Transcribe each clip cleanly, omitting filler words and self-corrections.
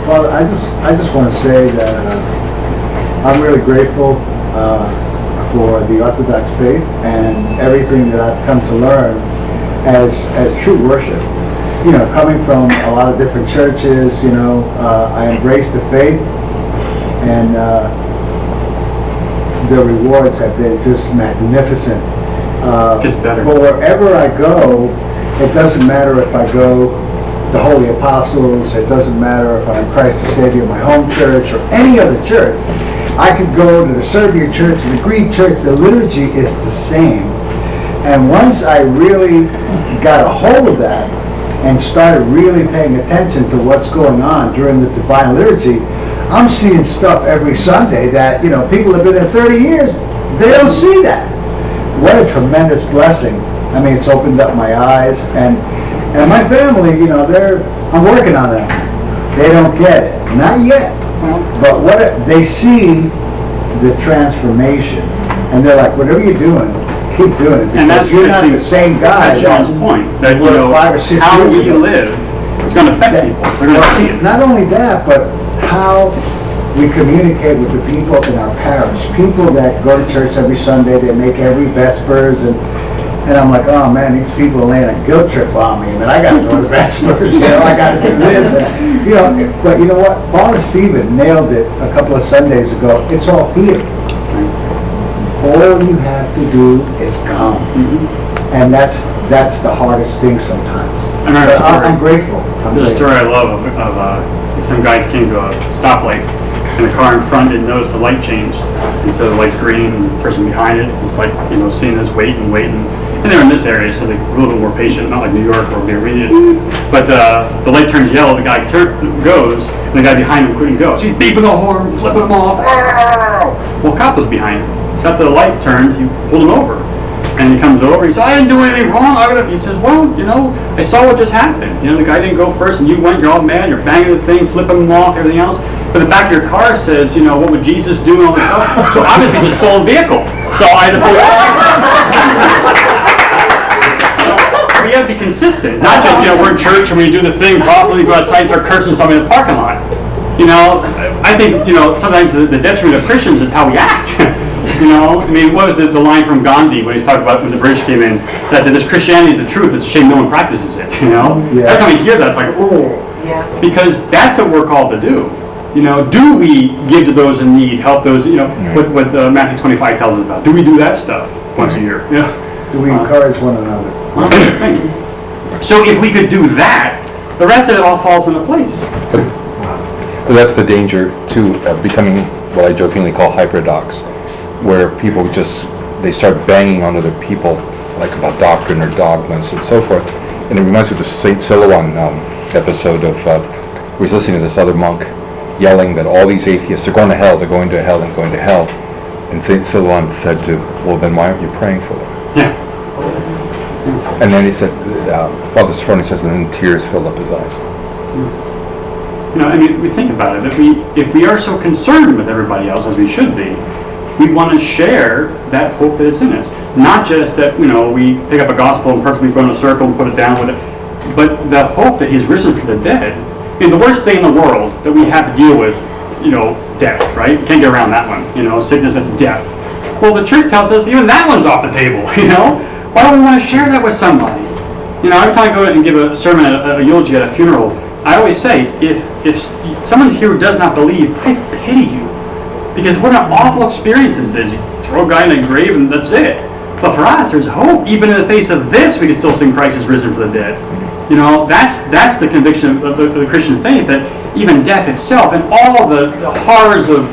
Father, I just want to say that I'm really grateful for the Orthodox faith and everything that I've come to learn as true worship. You know, coming from a lot of different churches, I embrace the faith, and the rewards have been just magnificent. Gets better. But wherever I go, it doesn't matter if I go to Holy Apostles, it doesn't matter if I'm Christ the Savior, my home church, or any other church. I could go to the Serbian church, the Greek church, the liturgy is the same. And once I really got a hold of that and started really paying attention to what's going on during the Divine Liturgy, I'm seeing stuff every Sunday that, people have been there 30 years, they don't see that. What a tremendous blessing. I mean, it's opened up my eyes, and my family, I'm working on them. They don't get it, not yet. But they see the transformation, and they're like, whatever you're doing, keep doing it. And that's you're not the same guy. That's John's point. That 5 or 6 how years we ago. live, it's going to affect people. They're going to see it. Not only that, but how we communicate with the people in our parish. People that go to church every Sunday, they make every Vespers, and I'm like, oh man, these people are laying a guilt trip on me. Man, I got to go to Vespers. I got to do this. And, but you know what? Father Stephen nailed it a couple of Sundays ago. It's all here. All you have to do is come, and that's the hardest thing sometimes. I'm grateful. There's a story I love of some guys came to a stoplight, and the car in front didn't notice the light changed, and so the light's green, and the person behind it is like, seeing this waiting, and they're in this area, so they're a little more patient, not like New York where they're reading it. But the light turns yellow, the guy goes, and the guy behind him couldn't go. So he's beeping the horn, flipping him off. Well, a cop was behind him. So after the light turned, he pulled him over. And he comes over, he says, I didn't do anything wrong. He says, well, I saw what just happened. The guy didn't go first, and you went, you're all mad, you're banging the thing, flipping him off, everything else. But the back of your car says, what would Jesus do and all this stuff. So obviously it was a stolen vehicle. So I had to pull it over. We have to be consistent. Not just, we're in church and we do the thing properly, go outside and start cursing somebody in the parking lot. I think, sometimes the detriment of Christians is how we act. What was the line from Gandhi when he's talking about when the British came in, that this Christianity is the truth, it's a shame no one practices it, Yeah. Every time we hear that, it's like, oh. Yeah. Because that's what we're called to do. Do we give to those in need, help those, what Matthew 25 tells us about? Do we do that stuff once a year? Do we encourage one another? So if we could do that, the rest of it all falls into place. But that's the danger, too, of becoming what I jokingly call hyperdox, where people they start banging on other people, like about doctrine or dogmas and so forth. And it reminds me of the St. Silouan episode of, where he's listening to this other monk yelling that all these atheists are going to hell, they're going to hell, and going to hell. And St. Silouan said to, well, then why aren't you praying for them? Yeah. And then he said, Father Sophronis says, and then tears filled up his eyes. We think about it. If we are so concerned with everybody else as we should be, we want to share that hope that is in us. Not just that, we pick up a gospel and perfectly go in a circle and put it down with it, but the hope that he's risen from the dead. The worst thing in the world that we have to deal with, death, right? Can't get around that one, sickness and death. Well, the church tells us even that one's off the table, Why don't we want to share that with somebody? Every time I go and give a sermon, a eulogy at a funeral, I always say, if someone's here who does not believe, I pity you. Because what an awful experience this is. You throw a guy in a grave and that's it. But for us, there's hope. Even in the face of this, we can still sing Christ is risen from the dead. That's the conviction of the Christian faith, that even death itself and all the horrors of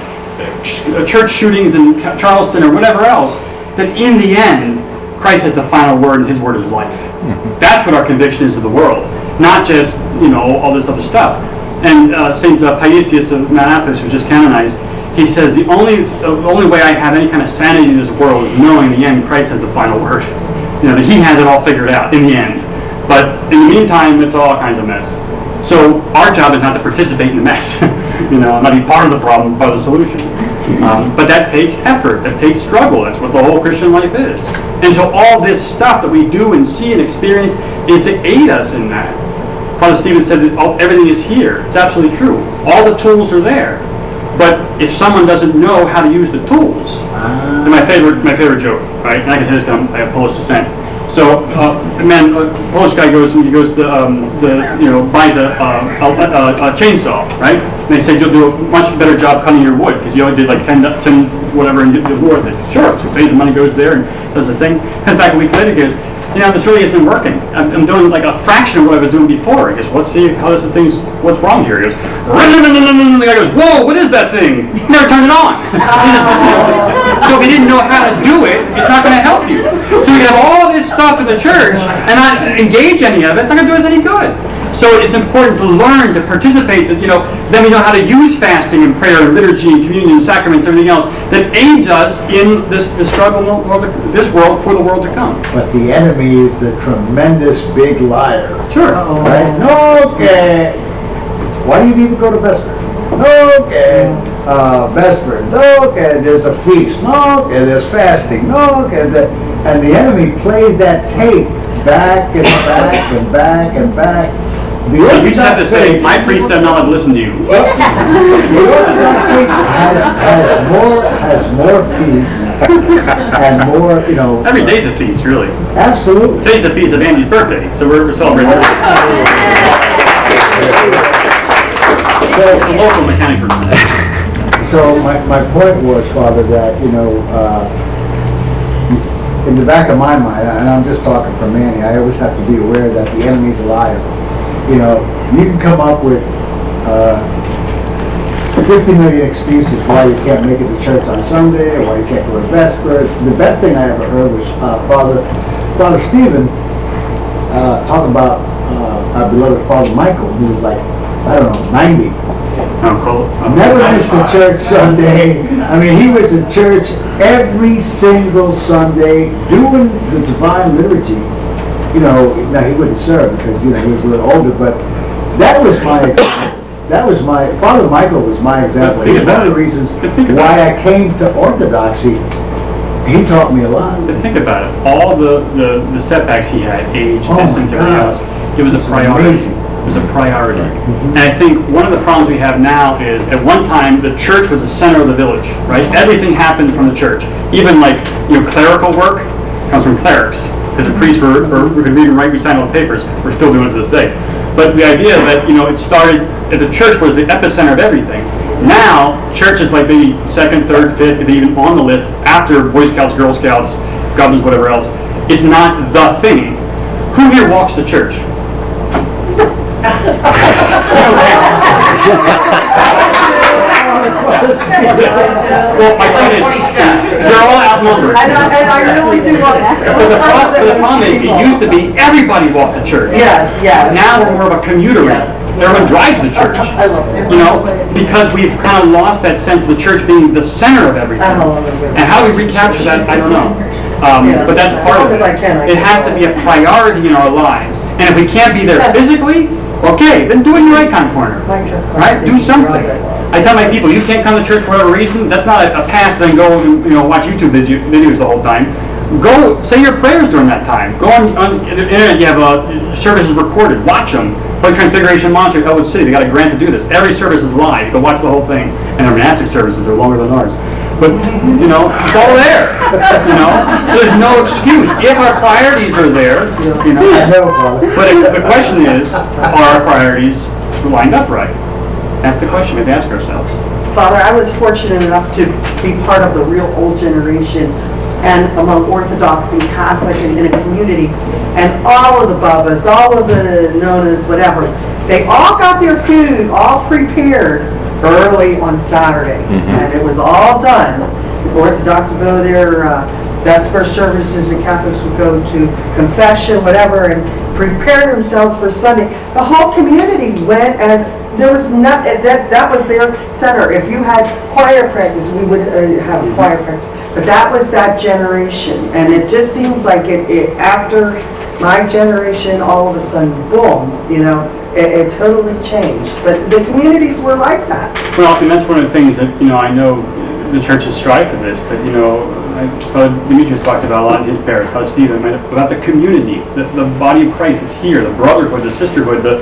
church shootings in Charleston or whatever else, that in the end, Christ has the final word and his word is life. Mm-hmm. That's what our conviction is to the world. Not just, all this other stuff. And St. Paisius of Mount Athos, who was just canonized, he says, the only way I have any kind of sanity in this world is knowing in the end Christ has the final word. That he has it all figured out in the end. But in the meantime, it's all kinds of mess. So our job is not to participate in the mess. Not be part of the problem, part of the solution. But that takes effort, that takes struggle. That's what the whole Christian life is. And so all this stuff that we do and see and experience is to aid us in that. Father Stephen said that everything is here. It's absolutely true. All the tools are there. But if someone doesn't know how to use the tools, and my favorite joke, right? And I can say this because I have Polish descent. So, a Polish guy goes and buys a chainsaw, right? And they say you'll do a much better job cutting your wood because you only did like 10 whatever and you'll worth it. Sure, so pays the money, goes there and does the thing. Comes back a week later, goes, this really isn't working. I'm doing like a fraction of what I was doing before. He goes, what's wrong here? He goes, the guy goes, whoa, what is that thing? You never turned it on. So if you didn't know how to do it, it's not going to help you. So you have all this stuff in the church and not engage any of it, it's not going to do us any good. So it's important to learn, to participate, then we know how to use fasting and prayer and liturgy and communion and sacraments and everything else that aids us in this struggle in this world for the world to come. But the enemy is the tremendous big liar. Sure. Right? No, okay. Why do you need to go to Vesper? No, okay. Vesper. No, okay. There's a feast. No, okay. There's fasting. No, okay. And the enemy plays that tape back and back and back and back. So you just have to say, my priest said not to listen to you. The Orthodox faith has more peace and more, Every day's a feast, really. Absolutely. Today's the feast of Andy's birthday, so we're celebrating that. It's a local mechanic for today. So my point was, Father, that, in the back of my mind, and I'm just talking for Manny, I always have to be aware that the enemy's a liar. You can come up with 50 million excuses why you can't make it to church on Sunday, or why you can't go to Vesper. The best thing I ever heard was Father Stephen talking about our beloved Father Michael, who was like, 90. Never missed a church Sunday. I mean, he was in church every single Sunday doing the divine liturgy. Now he wouldn't serve because he was a little older, but that was my Father Michael was my example. He's one of the reasons why I came to Orthodoxy. He taught me a lot. But think about it. All the setbacks he had, age, distance, everything else, it was a priority. Amazing. It was a priority. And I think one of the problems we have now is, at one time, the church was the center of the village, right? Everything happened from the church. Even clerical work comes from clerics. Because the priests were could read and write, we signed all the papers. We're still doing it to this day. But the idea that, it started, that the church was the epicenter of everything. Now, church is like maybe second, third, fifth, maybe even on the list after Boy Scouts, Girl Scouts, governments, whatever else. It's not the thing. Who here walks to church? Well, my point is, they're all outnumbered. And I really do want So the problem is, it used to be everybody walked to church. Yes, yes. Now we're more of a commuter. Everyone drives to church. I love it. Because we've kind of lost that sense of the church being the center of everything. And how we recapture that, I don't know. But that's part of it. It has to be a priority in our lives. And if we can't be there physically, okay, then do it in your icon corner. Right? Do something. I tell my people, you can't come to church for whatever reason, that's not a pass, then go and watch YouTube videos the whole time. Go say your prayers during that time. Go on the internet, you have services recorded, watch them. Play Transfiguration Monster at Elwood City, they got a grant to do this. Every service is live, you go watch the whole thing. And our monastic services are longer than ours. But, it's all there, So there's no excuse. If our priorities are there, But the question is, are our priorities lined up right? That's the question we have to ask ourselves. Father, I was fortunate enough to be part of the real old generation and among Orthodox and Catholic and in a community. And all of the Bubbas, all of the Nonas, whatever, they all got their food all prepared early on Saturday. And it was all done. Orthodox would go there, Vesper services, and Catholics would go to confession, whatever, and prepare themselves for Sunday. The whole community went as there was not that was their center. If you had choir practice, we would have a choir practice. But that was that generation, and it just seems like it after my generation, all of a sudden, boom, it totally changed. But the communities were like that. Well, and that's one of the things that I know the churches strive for this. That Demetrius talks about a lot in his parish, Stephen, about the community, the body of Christ that's here, the brotherhood, the sisterhood, the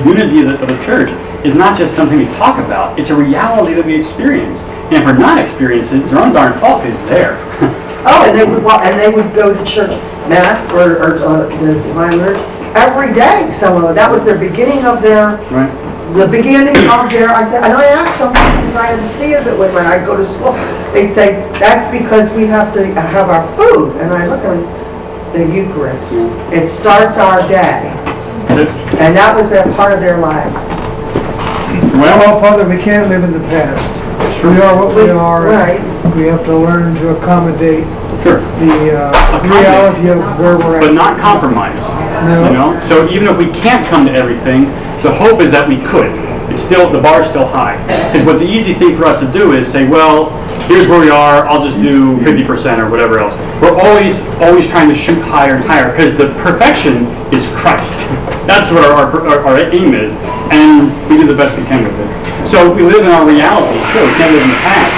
unity of the church is not just something we talk about, it's a reality that we experience. And if we're not experiencing it, it's our own darn fault it's there. Oh, and they would go to church mass or the Divine Liturgy every day. Some of them, that was their beginning of their, Right. the beginning of their, I said, and I asked sometimes, because I didn't see it when I go to school, they'd say, that's because we have to have our food. And I look at it, the Eucharist. It starts our day. And that was a part of their life. Well, Father, we can't live in the past. We are what we are. Right. We have to learn to accommodate Sure. the reality of where we're at. But not compromise. No. You know? So even if we can't come to everything, the hope is that we could. It's still, the bar's still high. Because what the easy thing for us to do is say, well, here's where we are, I'll just do 50% or whatever else. We're always trying to shoot higher and higher, because the perfection is Christ. That's what our aim is, and we do the best we can with it. So we live in our reality. Sure, we can't live in the past,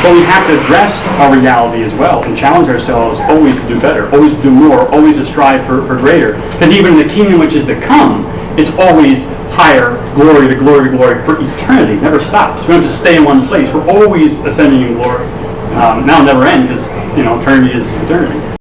but we have to address our reality as well and challenge ourselves always to do better, always to do more, always to strive for greater. Because even in the kingdom which is to come, it's always higher, glory to glory to glory for eternity. It never stops. We don't just stay in one place. We're always ascending in glory. Now it'll never end, because eternity is eternity.